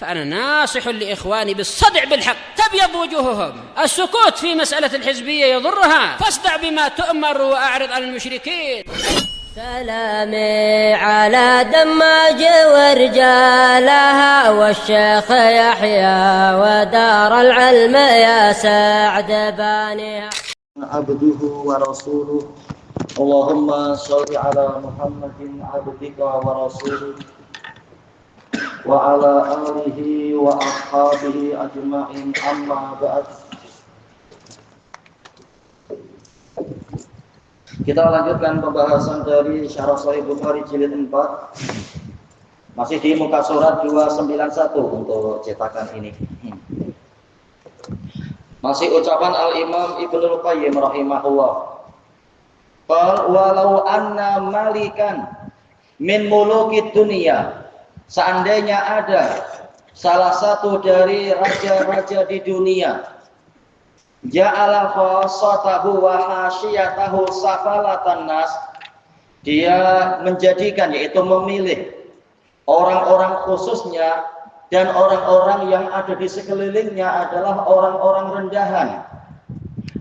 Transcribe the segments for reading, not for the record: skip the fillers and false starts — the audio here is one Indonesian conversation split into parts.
فأنا ناصح لإخواني بالصدع بالحق تبيض وجوههم. السكوت في مسألة الحزبية يضرها، فاصدع بما تؤمر وأعرض عن المشركين. سلامي على دماج ورجالها والشيخ يحيى ودار العلم يا سعد بانيها. عبده ورسوله اللهم صل على محمد عبدك ورسوله وعلى آله وأصحابه أجمعين أما بعد. Kita lanjutkan pembahasan dari Syarah Sahih Bukhari jilid 4. Masih di muka surat 291 untuk cetakan ini. Masih ucapan Al-Imam Ibnul Qayyim rahimahullah. Qal walau anna malikan min mulukid dunia, seandainya ada salah satu dari raja-raja di dunia, ja'ala khassatahu wa hasyiyatahu safalatan nas, dia menjadikan, yaitu memilih orang-orang khususnya dan orang-orang yang ada di sekelilingnya adalah orang-orang rendahan,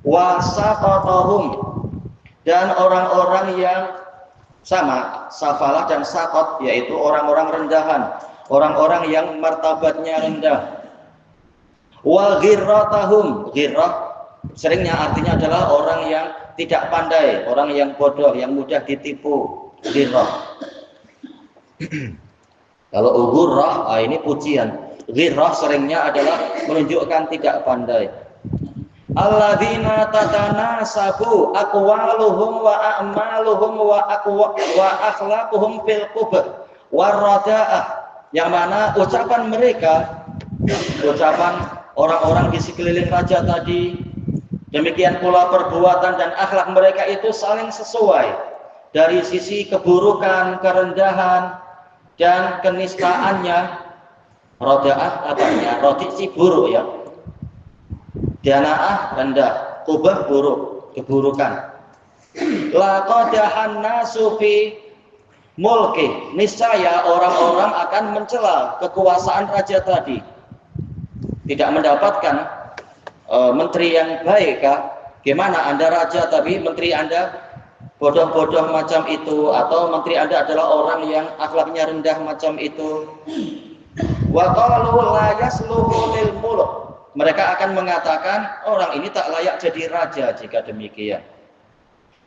wa saqatahum, dan orang-orang yang sama, safalah dan saqat, yaitu orang-orang rendahan, orang-orang yang martabatnya rendah. Wa ghirratahum, ghirrah seringnya artinya adalah orang yang tidak pandai, orang yang bodoh, yang mudah ditipu, ghirrah. Kalau ghurrah, ini pujian. Ghirrah seringnya adalah menunjukkan tidak pandai. Alladzina tatanasabu aqwaluhum wa a'maluhum wa akhlaquhum fil qubh warada'ah, yang mana ucapan mereka, ucapan orang-orang di sekeliling raja tadi, demikian pula perbuatan dan akhlak mereka itu saling sesuai dari sisi keburukan, kerendahan dan kenistaannya. Roda'ah apanya? Rodiksi buruk ya. Dana'ah rendah, qubah buruk, keburukan. Laqadahan nasu fi mulki, niscaya orang-orang akan mencela kekuasaan raja tadi. Tidak mendapatkan menteri yang baik kah? Gimana Anda raja tapi menteri Anda bodoh-bodoh macam itu, atau menteri Anda adalah orang yang akhlaknya rendah macam itu. Wa qalu la yasluhu lil muluk, mereka akan mengatakan orang ini tak layak jadi raja jika demikian.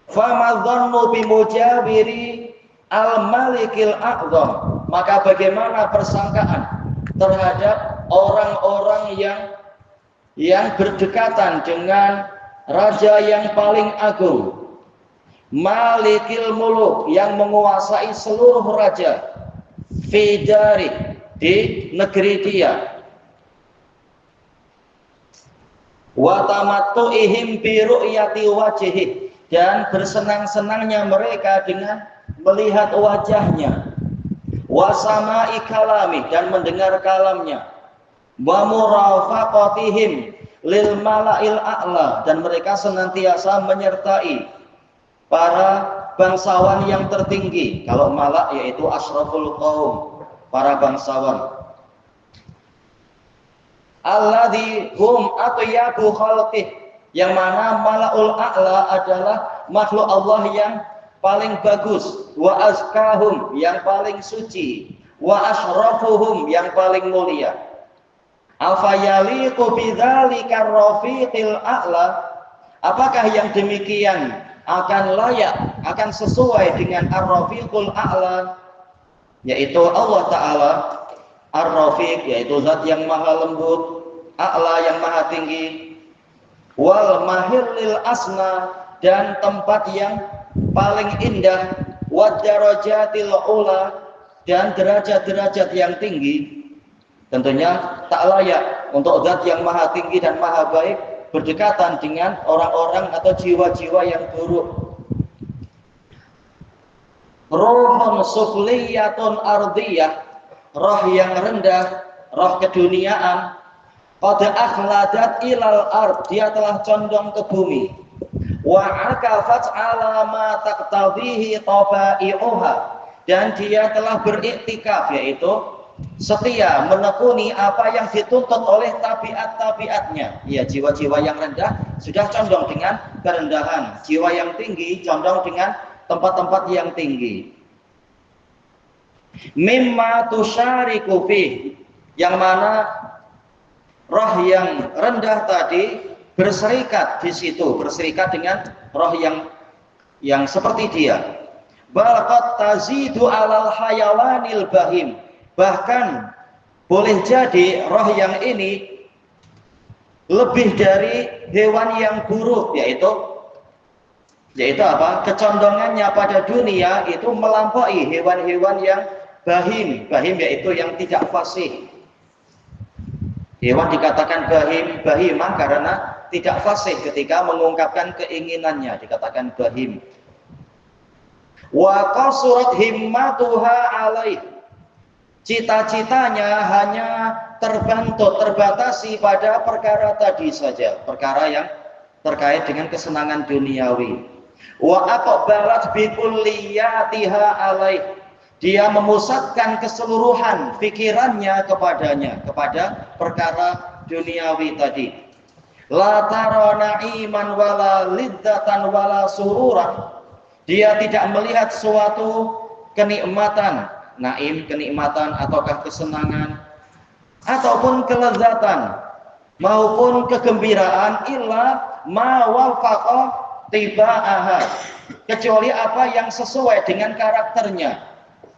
Fama dhannu bi mujawiri al-malikil a'zam, maka bagaimana persangkaan terhadap orang-orang yang berdekatan dengan raja yang paling agung, malikil muluk, yang menguasai seluruh raja, fidari, di negeri dia, wa tamattu'ihim bi ru'yati wajhihi, dan bersenang-senangnya mereka dengan melihat wajahnya, wa sama'i kalami, dan mendengar kalamnya, wa murafaqatihim lil mala'il a'la, dan mereka senantiasa menyertai para bangsawan yang tertinggi. Kalau malak yaitu asyraful qaum, para bangsawan. Alladzi hum atyabu khalqih, yang mana malaul a'la adalah makhluk Allah yang paling bagus, wa azkahum, yang paling suci, wa asyrafuhum, yang paling mulia. Afayaliqu bidzalika rafiqil a'la, apakah yang demikian akan layak, akan sesuai dengan ar-rafiqul a'la, yaitu Allah Ta'ala. Ar-Rafiq yaitu zat yang maha lembut, A'la yang maha tinggi, wal mahillil asna, dan tempat yang paling indah, wad darajatil ula, dan derajat-derajat yang tinggi. Tentunya tak layak untuk zat yang maha tinggi dan maha baik berdekatan dengan orang-orang atau jiwa-jiwa yang buruk. Ruhun sufliyatun ardiyah, roh yang rendah, roh keduniaan, qad akhladat ilal ard, dia telah condong ke bumi, wa akafat ala ma taqtadhihi tabai'uha, dan dia telah beriktikaf, yaitu setia menekuni apa yang dituntut oleh tabiat-tabiatnya. Ya, jiwa-jiwa yang rendah sudah condong dengan kerendahan, jiwa yang tinggi condong dengan tempat-tempat yang tinggi. Mimma tusyariku fi, yang mana roh yang rendah tadi berserikat di situ, berserikat dengan roh yang seperti dia. Balqat tazidu alal hayawanil bahim, bahkan boleh jadi roh yang ini lebih dari hewan yang buruk, yaitu apa? Kecondongannya pada dunia itu melampaui hewan-hewan yang bahim. Bahim yaitu yang tidak fasih. Hewan dikatakan bahimah karena tidak fasih ketika mengungkapkan keinginannya, dikatakan bahim. Wa qasurat himmatuha alaih, cita-citanya hanya terbatasi pada perkara tadi saja, perkara yang terkait dengan kesenangan duniawi. Wa aqbalat bi kulliyatiha alaih, dia memusatkan keseluruhan pikirannya kepada perkara duniawi tadi. La tara na'iman wala lidzatan wala sururan, dia tidak melihat suatu kenikmatan, naim kenikmatan ataukah kesenangan ataupun kelezatan maupun kegembiraan, illa ma wafaqa tibaaha, kecuali apa yang sesuai dengan karakternya.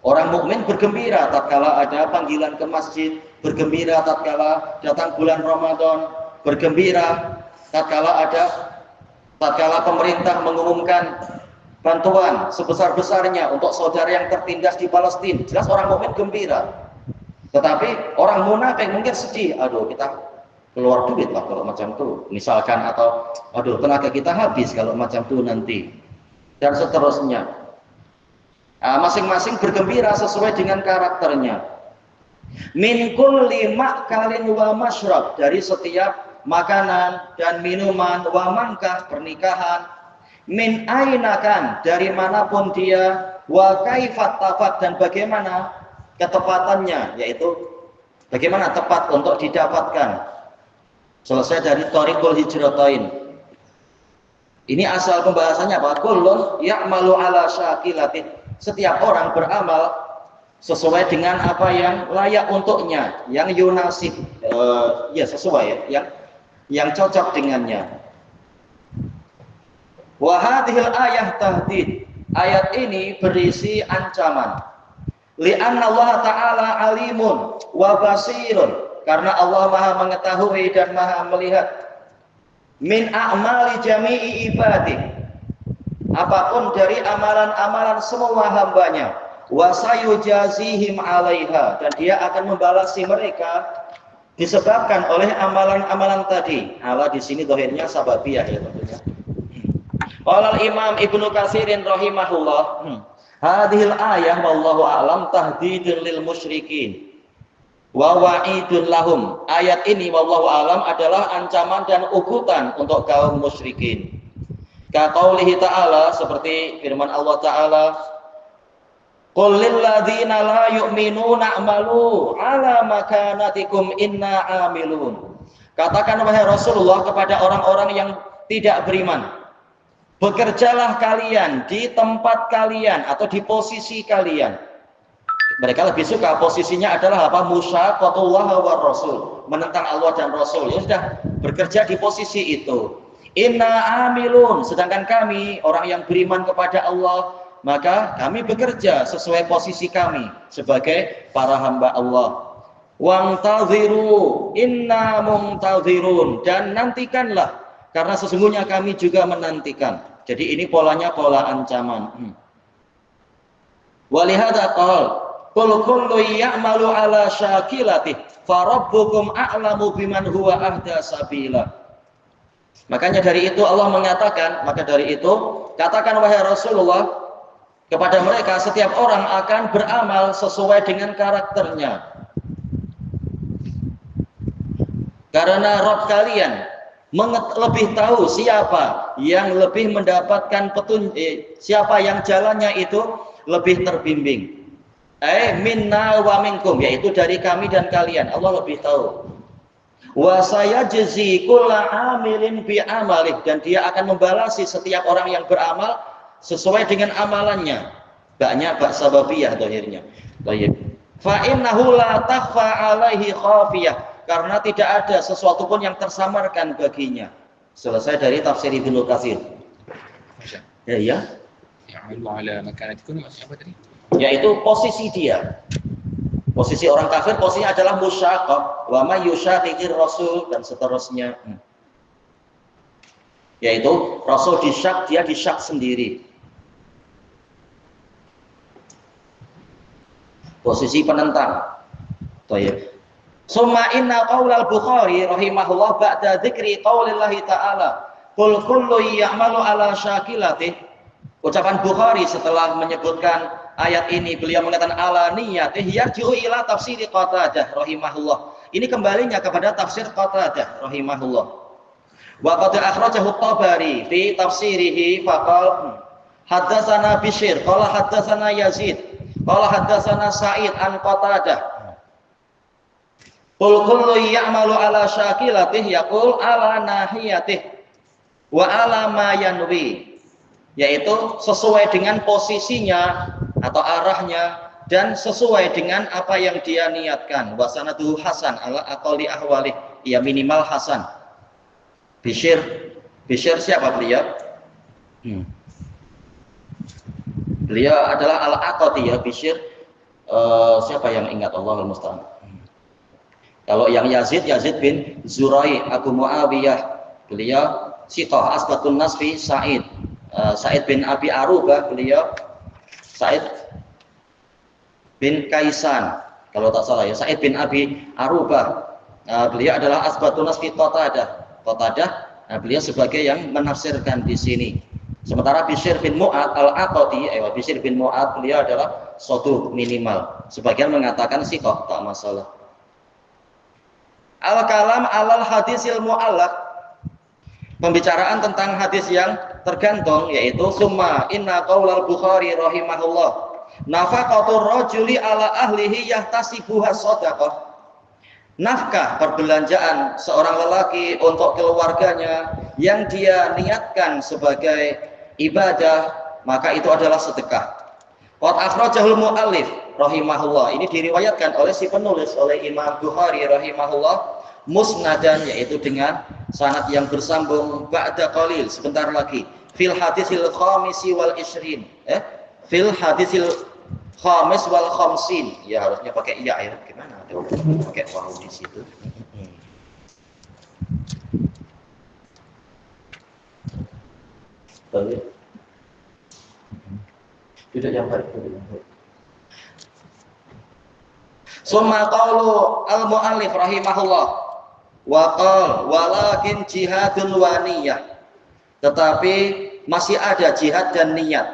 Orang mukmin bergembira tatkala ada panggilan ke masjid, bergembira tatkala datang bulan Ramadan, bergembira tatkala pemerintah mengumumkan bantuan sebesar-besarnya untuk saudara yang tertindas di Palestina. Jelas orang mukmin gembira. Tetapi orang munafik mungkin sedih, aduh kita keluar duit lah kalau macam itu, misalkan, atau aduh tenaga kita habis kalau macam itu nanti, dan seterusnya. Masing-masing bergembira sesuai dengan karakternya. Min kulli ma'kalin wa masyrab, dari setiap makanan dan minuman, wa mangkah pernikahan, min ainakan, dari manapun dia, wa kaifat tafat, dan bagaimana ketepatannya, yaitu bagaimana tepat untuk didapatkan. Selesai dari thariqul hijratain. Ini asal pembahasannya apa? Kullun ya'malu ala syakilatih, setiap orang beramal sesuai dengan apa yang layak untuknya, yang yunasib, sesuai, yang cocok dengannya. Wa hadhil ayah tahdid, ayat ini berisi ancaman. Li'anna Allah Ta'ala alimun wa basirun, karena Allah Maha mengetahui dan Maha melihat. Min a'mali jami'i ibadih, apapun dari amalan-amalan semua hambanya. Wa sayujazihim 'alaiha, dan dia akan membalasi mereka disebabkan oleh amalan-amalan tadi. Ala di sini dhahirnya sababiyah ya tentunya. Qala Imam Ibnu Katsirin rahimahullah, hadhil ayah wallahu a'lam tahdidun lil musyrikin wa wa'idun lahum. Ayat ini wallahu a'lam adalah ancaman dan ukutan untuk kaum musyrikin. Ka qaulihi ta'ala, seperti firman Allah Ta'ala, qul lil ladzina la yu'minuna a'malu ala makanatikum inna 'amilun. Katakan wahai Rasulullah kepada orang-orang yang tidak beriman, bekerjalah kalian di tempat kalian atau di posisi kalian. Mereka lebih suka posisinya adalah apa? Musyaqatullah wa Rasul, menentang Allah dan Rasul. Ya sudah, bekerja di posisi itu. Inna amilun, sedangkan kami orang yang beriman kepada Allah, maka kami bekerja sesuai posisi kami sebagai para hamba Allah. Wangtaziru inna mungtazirun, dan nantikanlah karena sesungguhnya kami juga menantikan. Jadi ini polanya pola ancaman. Walihada qal qul kullu ya'malu ala syakilatih farabbukum a'lamu biman huwa ahda sabila. Makanya dari itu Allah mengatakan, maka dari itu katakan wahai Rasulullah kepada mereka, setiap orang akan beramal sesuai dengan karakternya. Karena Rabb kalian lebih tahu siapa yang lebih mendapatkan petunjuk, siapa yang jalannya itu lebih terbimbing. minna wa minkum, yaitu dari kami dan kalian. Allah lebih tahu. Wa sayajzi kulla amilin bi amalih, dan dia akan membalasi setiap orang yang beramal sesuai dengan amalannya. Baknya bak sababiyah dohirnya. Baik. Fa innahu la takhfa alaihi khafiyah, karena tidak ada sesuatu pun yang tersamarkan baginya. Selesai dari tafsir Ibnu Katsir. Ya. Yaitu posisi dia. Posisi orang kafir, posisinya adalah musyaqqah, wa may yushaqiqir rasul, dan seterusnya. Yaitu Rasul disyak, dia disyak sendiri. Posisi penentang. Baik. Summa inna qaulal Bukhari rahimahullah ba'da dzikri qaulillahi ta'ala qul kullu ya'malu ala syakilatih. Ucapan Bukhari setelah menyebutkan ayat ini, beliau mengatakan ala niyatih yarji'u ila tafsir Qatadah rahimahullah. Ini kembalinya kepada tafsir Qatadah rahimahullah. Wa qad akhrajahu at-Tabari fi tafsirihi faqala haddatsana Bishr qala haddatsana Yazid qala haddatsana Sa'id an Qatadah. Qul kullu ya'malu ala syakilatih yaqul ala nahiyatih wa ala ma yanwi, yaitu sesuai dengan posisinya atau arahnya dan sesuai dengan apa yang dia niatkan. Wasanaduhu hasan ala aqalli ahwalih, ya minimal hasan. Bishr siapa beliau? Beliau adalah al-Aqati, ya. Bishr siapa yang ingat? Allahul musta'an. Kalau yang Yazid bin Zurai Abu Muawiyah, beliau siqah asbatun nasfi Sa'id. Sa'id bin Abi Arubah, beliau Sa'id bin Kaisan, kalau tak salah ya, Sa'id bin Abi Arubah. Beliau adalah asbatun nasfi Qatadah. Nah, beliau sebagai yang menafsirkan di sini. Sementara Bishr bin Mu'ad al-Aqati, Bishr bin Mu'ad, beliau adalah saduq minimal. Sebagian mengatakan siqah, tak masalah. Al-kalam alal hadisil mu'allaq, pembicaraan tentang hadis yang tergantung, yaitu summa inna qaulal Bukhari rahimahullah nafaqatur rajuli ala ahlihi yahtasibuha shadaqah. Nafkah perbelanjaan seorang lelaki untuk keluarganya yang dia niatkan sebagai ibadah, maka itu adalah sedekah. Qad akhrajahul muallif rahimahullah, ini diriwayatkan oleh si penulis, oleh Imam Bukhari rahimahullah, musnadan, yaitu dengan sanad yang bersambung, ba'da qalil, sebentar lagi, fil hadisil khamisi wal isrin, fil hadisil khamis wal khamsin, ya harusnya pakai iya ya, gimana tuh pakai waw di situ. Tidak yang baik. Summa qaulu al-muallif rahimahullah wa qala walakin jihadun wa niyyah, tetapi masih ada jihad dan niat.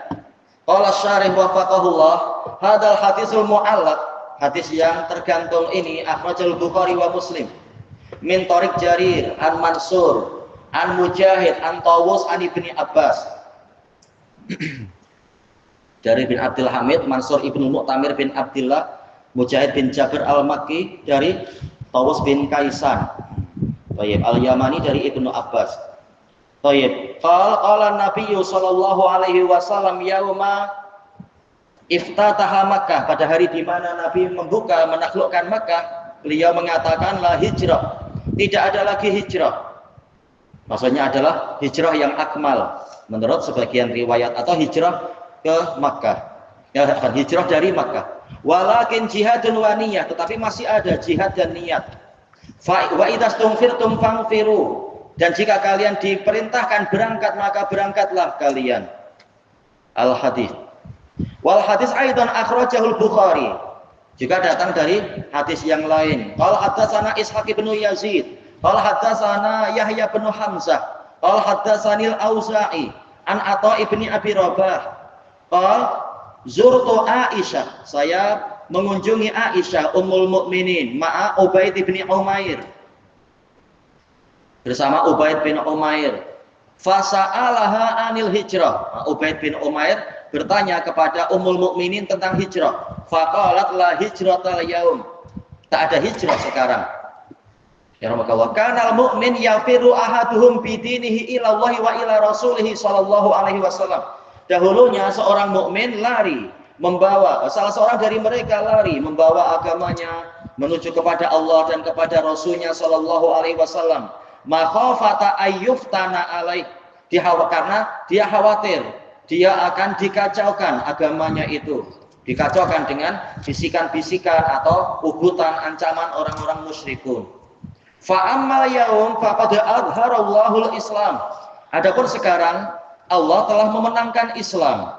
Qala syarih wafaqahullah, hadal hadisul mu'allaq, hadis yang tergantung ini akhrajal Bukhari wa Muslim min tariq Jarir an Mansur an Mujahid an Tawus an Ibni Abbas. Dari bin Abdul Hamid, Mansur ibnu Mu'tamir bin Abdullah, Mujahid bin Jabir al-Makki dari Tawus bin Kaisan, al-Yamani dari Ibnu Abbas. Qala Nabi sallallahu alaihi wasallam yauma iftataha Makkah, pada hari di mana Nabi membuka menaklukkan Makkah, beliau mengatakan la hijrah, tidak ada lagi hijrah. Maksudnya adalah hijrah yang akmal menurut sebagian riwayat, atau hijrah ke Makkah, ya, hijrah dari Makkah. Walakin jihadun wa niyah, tetapi masih ada jihad dan niat. Wa idastumfirtum fangfiru, dan jika kalian diperintahkan berangkat, maka berangkatlah kalian. Al-hadis. Wal hadis aidan akhrajahul Bukhari, juga datang dari hadis yang lain. Qala haddatsana Ishaq bin Yazid, qala haddatsana Yahya bin Hamzah, qala haddatsanil Auza'i an Atha ibni Abi Rabah. Zurtu Aisyah, saya mengunjungi Aisyah ummul mukminin ma'a Ubaid bin Umair, bersama Ubaid bin Umair. Fasa'alaha anil hijrah, Ubaid bin Umair bertanya kepada Ummul Mukminin tentang hijrah. Faqalat la hijratal yaum. Tak ada hijrah sekarang. Ya Rasulullah, kanal mu'min yafiru ahaduhum bidinihi ila Allah wa ila Rasulih sallallahu alaihi wasallam. Dahulunya seorang mukmin lari, salah seorang dari mereka lari membawa agamanya menuju kepada Allah dan kepada Rasulnya sallallahu alaihi wasallam. Makhafata ayyuftana alaih. Karena dia khawatir dia akan dikacaukan agamanya itu. Dikacaukan dengan bisikan-bisikan atau ugutan ancaman orang-orang musyrikun. Fa'ammal yaum faqad adharallahu al-Islam. Adapun sekarang Allah telah memenangkan Islam.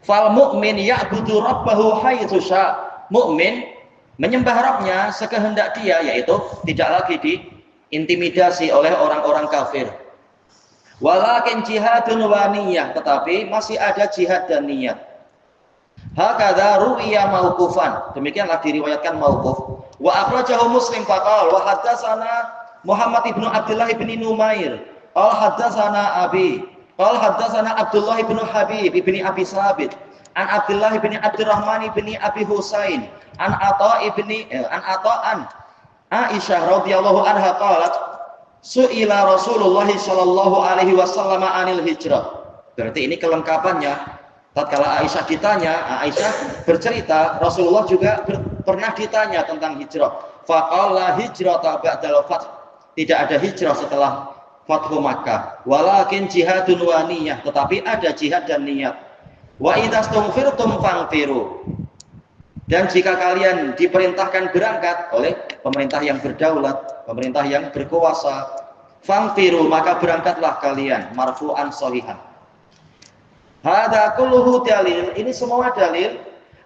Fal mu'min ya'budu rabbahu haitsu sya'. Mukmin menyembah Rabbnya sekehendak dia, yaitu tidak lagi diintimidasi oleh orang-orang kafir. Walakin jihadun wa niyyah, tetapi masih ada jihad dan niat. Hakadha ru'ya mauqufan. Demikianlah diriwayatkan mauquf. Wa akhrajahu Muslim faqala wa haddatsana Muhammad ibnu Abdullah ibni Numair. Qala haddatsana Abi. Qala haddatsana Abdullah ibnu Habib ibni Abi Sabit. An Abdullah ibni Abdurrahman ibni Abi Husain. An Ata'an Aisyah radhiyallahu anha qalat su'ila Rasulullah sallallahu alaihi wasallam anil hijrah. Berarti ini kelengkapannya. Tatkala Aisyah ditanya, Aisyah bercerita Rasulullah juga pernah ditanya tentang hijrah. Faqala hijrata ba'dal fath. Tidak ada hijrah setelah Fathu Makkah. Walakin jihadun wa niyyah, tetapi ada jihad dan niat. Wa idastumfirtum fangfiru. Dan jika kalian diperintahkan berangkat oleh pemerintah yang berdaulat, pemerintah yang berkuasa, fangfiru, maka berangkatlah kalian. Marfu'an sholihan. Hadza kulluhu dalil, ini semua dalil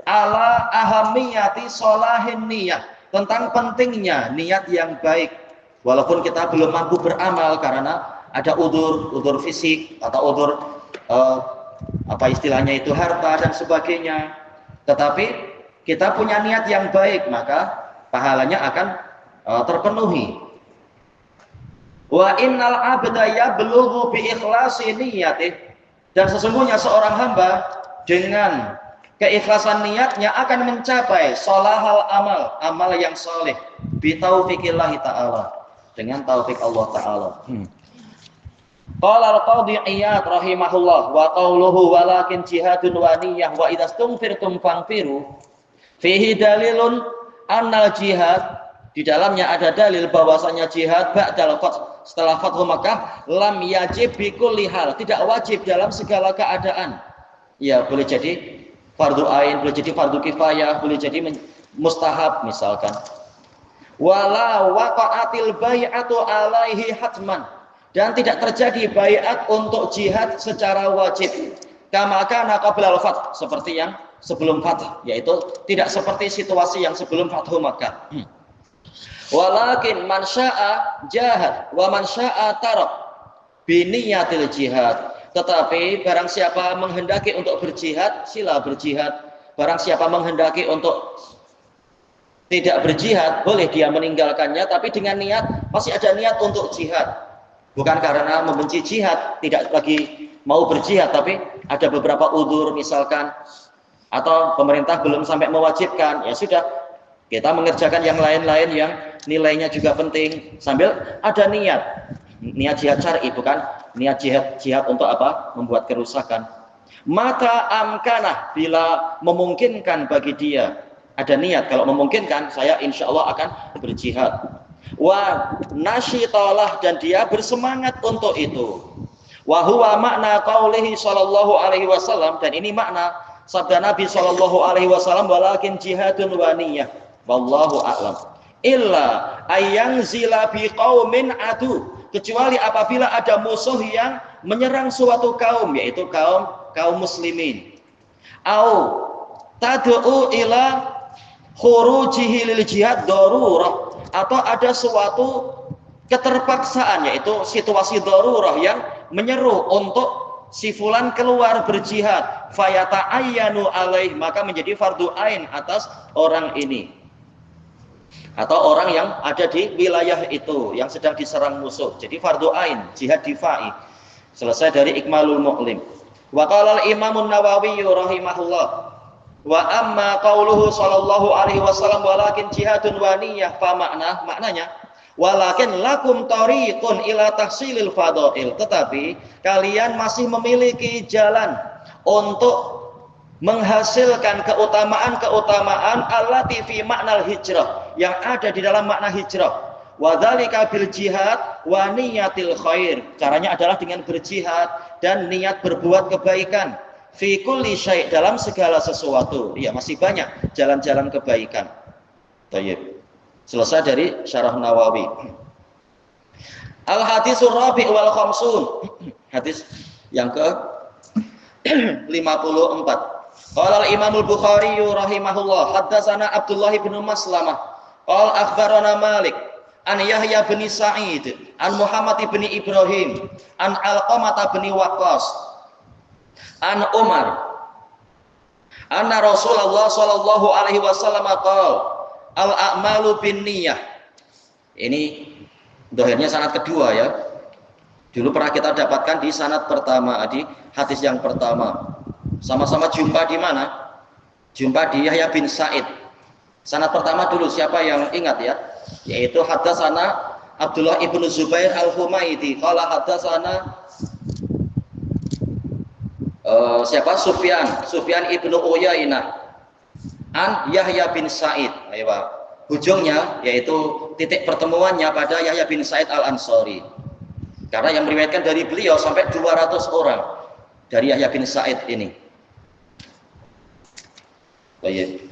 ala ahamiyati sholahin niyah, tentang pentingnya niat yang baik. Walaupun kita belum mampu beramal karena ada udzur fisik atau udzur apa istilahnya itu harta dan sebagainya, tetapi kita punya niat yang baik, maka pahalanya akan terpenuhi. Wa innal abda yablughu bi ikhlasi niyyatihi. Dan sesungguhnya seorang hamba dengan keikhlasan niatnya akan mencapai sholahal amal yang soleh bitaufiqillahi ta'ala, dengan taufik Allah ta'ala. Qala al-Qadhi Iyad rahimahullah wa qawluhu walakin jihadun wa niyyah wa idastumfirtum fangfiru fihi dalilun annal jihad, di dalamnya ada dalil bahwasanya jihad ba'dal fath, setelah Fathu Makkah, lam yajib bikulli hal, tidak wajib dalam segala keadaan. Ya, boleh jadi fardu ain, boleh jadi fardu kifayah, boleh jadi mustahab misalkan. Wala waqa'atil bai'atu alaihi hatman, dan tidak terjadi bai'at untuk jihad secara wajib. Kama kana qablal fath, seperti yang sebelum fath, yaitu tidak seperti situasi yang sebelum Fathu Makkah. Walakin man syaa jahad wa man syaa tarak bi niyatil jihad. Tetapi barang siapa menghendaki untuk berjihad, sila berjihad. Barang siapa menghendaki untuk tidak berjihad, boleh dia meninggalkannya, tapi dengan niat, masih ada niat untuk jihad. Bukan karena membenci jihad, tidak lagi mau berjihad, tapi ada beberapa udzur misalkan, atau pemerintah belum sampai mewajibkan, ya sudah, kita mengerjakan yang lain-lain yang nilainya juga penting sambil ada niat jihad syar'i, bukan niat jihad untuk apa? Membuat kerusakan. Maka amkanah, bila memungkinkan bagi dia, ada niat kalau memungkinkan saya insya Allah akan berjihad. Wa nasyitalah, dan dia bersemangat untuk itu. Wa huwa makna qaulihi sallallahu alaihi wasallam, dan ini makna sabda Nabi sallallahu alaihi wasallam, walakin jihadun wa niyyah. Wallahu a'lam. Illa ayyangzila biqaumin adu, kecuali apabila ada musuh yang menyerang suatu kaum, yaitu kaum muslimin. Au tad'u ila khurujihi lil jihad darurah, atau ada suatu keterpaksaan, yaitu situasi darurah yang menyeru untuk si fulan keluar berjihad, fayata'ayyanu alaih, maka menjadi fardu ain atas orang ini atau orang yang ada di wilayah itu yang sedang diserang musuh. Jadi fardu ain, jihad difa'i. Selesai dari Ikmalul Mu'lim. Wa qala al-Imam an-Nawawi rahimahullah wa amma qauluhu sallallahu alaihi wasallam walakin jihadun wa niyyah fa maknanya walakin lakum tariqun ila tahsilil fadail, tetapi kalian masih memiliki jalan untuk menghasilkan keutamaan-keutamaan allati fi maknal hijrah, yang ada di dalam makna hijrah. Wa dzalika bil jihad wa niyatil khair, caranya adalah dengan berjihad dan niat berbuat kebaikan. Fi kulli syai', dalam segala sesuatu. Ya, masih banyak jalan-jalan kebaikan. Baik. Selesai dari Syarah Nawawi. Al hadisur rabi' wal khamsun. Hadis yang ke 54. Qala al Imam al-Bukhari rahimahullah, haddatsana Abdullah bin Maslamah qala akhbarana Malik an Yahya bin Sa'id an Muhammad bin Ibrahim an Alqamah bin Waqqas an Umar anna Rasulullah sallallahu alaihi wasallam qala al-a'malu binniyah. Ini dohirnya sanad kedua ya. Dulu pernah kita dapatkan di sanad pertama, di hadis yang pertama. Sama-sama jumpa di mana? Jumpa di Yahya bin Sa'id. Sanad pertama dulu, siapa yang ingat ya? Yaitu haddatsana Abdullah ibnu Zubair al-Humaidi qala haddatsana siapa? Sufyan ibnu Uyainah an Yahya bin Sa'id. Ayo, ujungnya yaitu titik pertemuannya pada Yahya bin Sa'id al-Ansari. Karena yang meriwayatkan dari beliau sampai 200 orang dari Yahya bin Sa'id ini. Baik.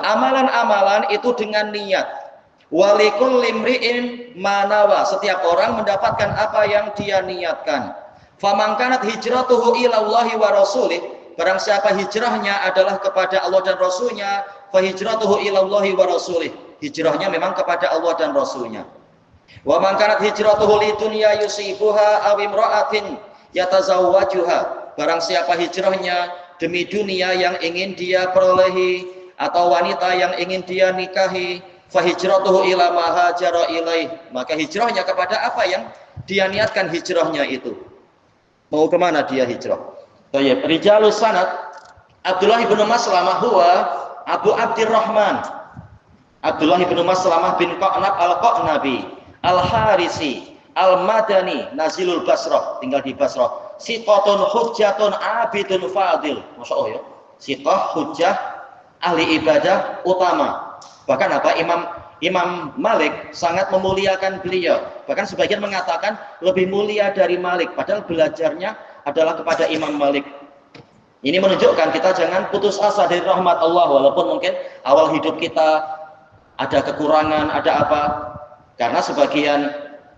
Amalan-amalan itu dengan niat. Walikul limri'in manawa, setiap orang mendapatkan apa yang dia niatkan. Famangkanat hijratuhu ilallahi wa rasulih, barang siapa hijrahnya adalah kepada Allah dan Rasulnya, fa hijratuhu ilallahi wa rasulih, hijrahnya memang kepada Allah dan Rasulnya. Wa man kanat hijratuhu lidunya yusibuha aw imra'atin yatazawwajuha, barang siapa hijrahnya demi dunia yang ingin dia perolehi atau wanita yang ingin dia nikahi, fa hijratuhu ila ma hajara ilaih, maka hijrahnya kepada apa yang dia niatkan hijrahnya itu. Mau kemana dia hijrah? Baik, rijalus sanad Abdullah bin Maslamah huwa Abu Abdurrahman Abdullah bin Maslamah bin Qa'nab al-Qa'nabi al-Harisi al-Madani nazilul Basrah, tinggal di Basrah. Siqatun hujjatun abidun fadil. Masya Allah ya. Siqah, hujjah, ahli ibadah utama. Bahkan apa? Imam Malik sangat memuliakan beliau. Bahkan sebagian mengatakan lebih mulia dari Malik, padahal belajarnya adalah kepada Imam Malik. Ini menunjukkan kita jangan putus asa dari rahmat Allah, walaupun mungkin awal hidup kita ada kekurangan, ada apa. Karena sebagian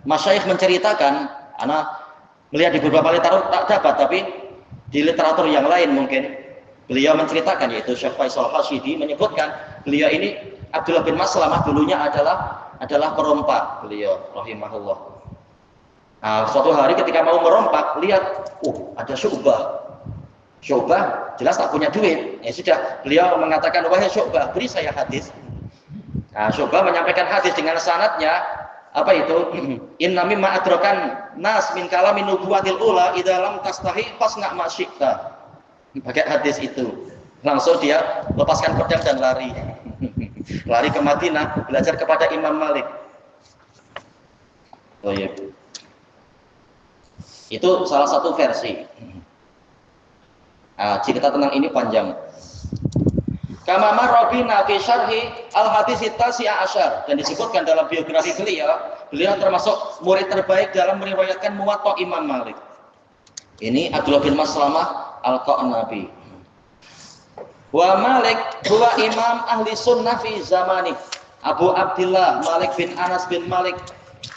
masyayikh menceritakan, anak melihat di beberapa literatur tak dapat, tapi di literatur yang lain mungkin beliau menceritakan, yaitu Syekh Faisal Hashidi menyebutkan beliau ini Abdullah bin Maslamah dulunya adalah perompak beliau rahimahullah. Nah, suatu hari ketika mau merompak, lihat, ada Syu'bah jelas tak punya duit. Ya sudah, beliau mengatakan, wahai Syu'bah, beri saya hadis. Nah, Syu'bah menyampaikan hadis dengan sanadnya, apa itu? Inna mimma adrakan nas min kalamin nubuwatil ula idza lam tastahi fasna ma syi'ta. Pakai hadis itu. Langsung dia lepaskan pedang dan lari. Lari ke Madinah, belajar kepada Imam Malik. Oh iya. Itu salah satu versi. Nah, cerita tentang ini panjang. Kama marrabina fi syarhi al-hadits at-tasi'a asyar, dan disebutkan dalam biografi beliau termasuk murid terbaik dalam meriwayatkan Muwatta Imam Malik. Ini Abdullah bin Maslamah al-Qa'nabi. Wa Malik huwa imam ahli sunnah fi zamani. Abu Abdullah Malik bin Anas bin Malik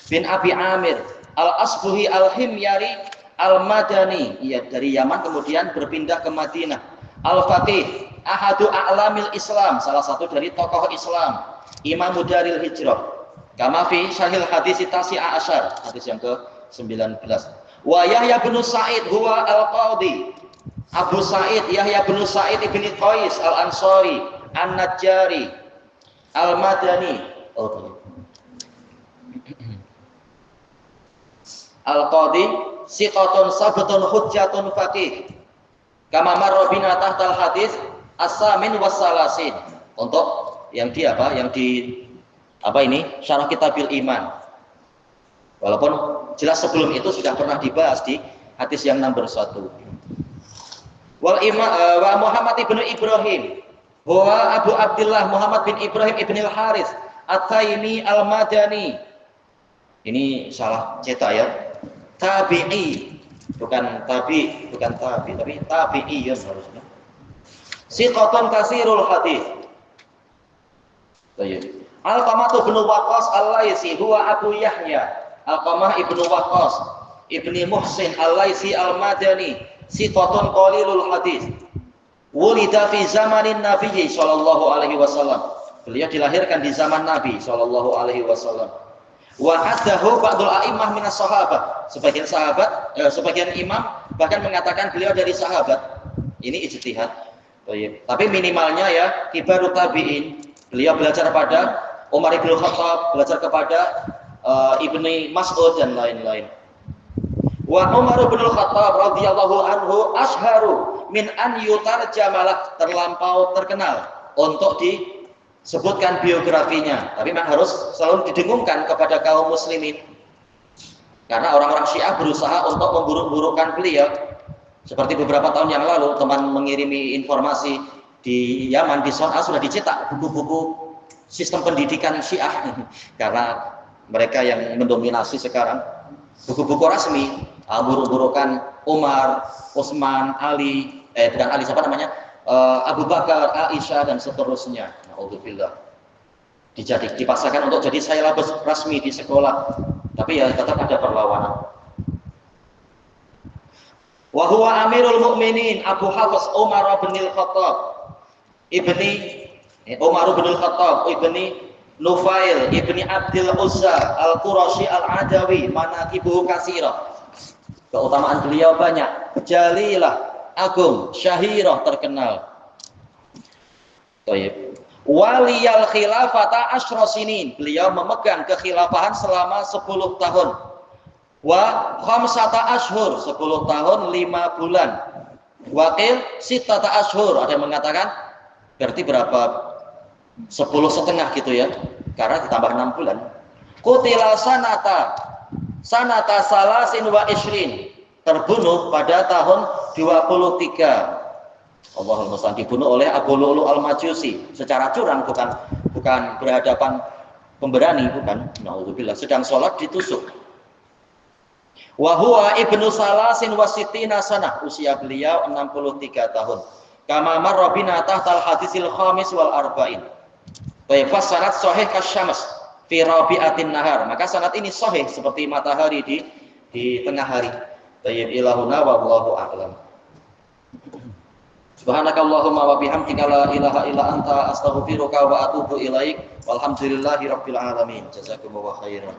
bin Abi Amir al-Asbuhi al-Himyari al-Madani, ia dari Yaman kemudian berpindah ke Madinah. Al-Fatih ahadu a'lamil Islam, salah satu dari tokoh Islam, Imam Daril Hijrah. Kama fi syarhil hadis tasi'a asyar, hadis yang ke-19. Wa Yahya bin Sa'id huwa al-Qadhi. Abu Sa'id Yahya bin Sa'id ibn Qais al-Ansari an-Najjari al-Madani al-Qadhi siqatun sabtun hujjatun faqih. Kama marra bina tahtal hadis as-samin was-salasin. Untuk yang di apa? Yang di apa ini? Syarah Kitabil Iman. Walaupun jelas sebelum itu sudah pernah dibahas di hadis yang nomor 1. Wa Muhammad ibnu Ibrahim, huwa Abu Abdullah Muhammad bin Ibrahim ibn al-Haris At-Taimi al-Madani. Ini salah cetak ya. Tabi'i, bukan tabi, tapi tabi'iyun harusnya. Siqatun kasirul hadis. Al-Qamah bin Waqqas Al-Laisi huwa Abu Yahya. Al-Qamah ibnu Waqqas ibni Muhsin Al-Laisi Al-Madani, siqatun qalilul hadis. Wulida fi zamanin Nabi sallallahu alaihi wasallam. Beliau dilahirkan di zaman Nabi sallallahu alaihi wasallam. Wa haddahu ba'dul a'immah minas sahabat. Sebagian imam bahkan mengatakan beliau dari sahabat. Ini ijtihad. Tapi minimalnya ya kibarut tabi'in. Beliau belajar pada Umar bin Khattab, belajar kepada Ibni Mas'ud dan lain-lain. Wa Umar bin Khattab radhiyallahu anhu ashharu min an yutarjamalah, terlampau terkenal untuk disebutkan biografinya, tapi memang harus selalu didengungkan kepada kaum muslimin. Karena orang-orang Syiah berusaha untuk memburuk-burukkan beliau. Seperti beberapa tahun yang lalu teman mengirimi informasi di Yaman, di Son'a sudah dicetak buku-buku sistem pendidikan Syiah karena mereka yang mendominasi sekarang. Buku-buku rasmi buruk-burukan Umar, Utsman, Ali, bukan Ali, siapa namanya? Abu Bakar, Aisyah dan seterusnya. Alhamdulillah. Dipaksakan untuk jadi syalabus rasmi di sekolah, tapi ya tetap ada perlawanan. Wa huwa Amirul Mukminin Abu Hafs Umar bin Al-Khattab ibni Nufail ibni Abdul Uzza Al-Qurashi Al-Adawi, manaqibuhu katsirah. Keutamaan beliau banyak, jalilah, agung, syahirah, terkenal. Baik. Waliyal khilafata asyra sinin, beliau memegang kekhilafahan selama 10 tahun. Wa khamsata ashhur, 10 tahun 5 bulan. Waqil sittata ashhur, ada yang mengatakan berarti berapa? 10,5 gitu ya, karena ditambah 6 bulan. Qutila sanata salasin wa ishrin, terbunuh pada tahun 23. Allahul musta'an, dibunuh oleh Abu Lu'lu' al-Majusi secara curang, bukan berhadapan pemberani, bukan. Nauzubillah, sedang sholat ditusuk. Wa huwa ibnu salasin wa sittina sanah, usia beliau 63 tahun. Kama marra bina tahtal hadisil khamis wal arba'in. Baik, sanad sahih kasyams fi rabi'atin nahar. Maka sanad ini sahih seperti matahari di tengah hari. Tayyib ilahuna wallahu a'lam. Subhanakallahumma wa bihamdika la ilaha illa anta astaghfiruka wa atubu ilaik. Walhamdulillahi rabbil alamin. Jazakumullahu khairan.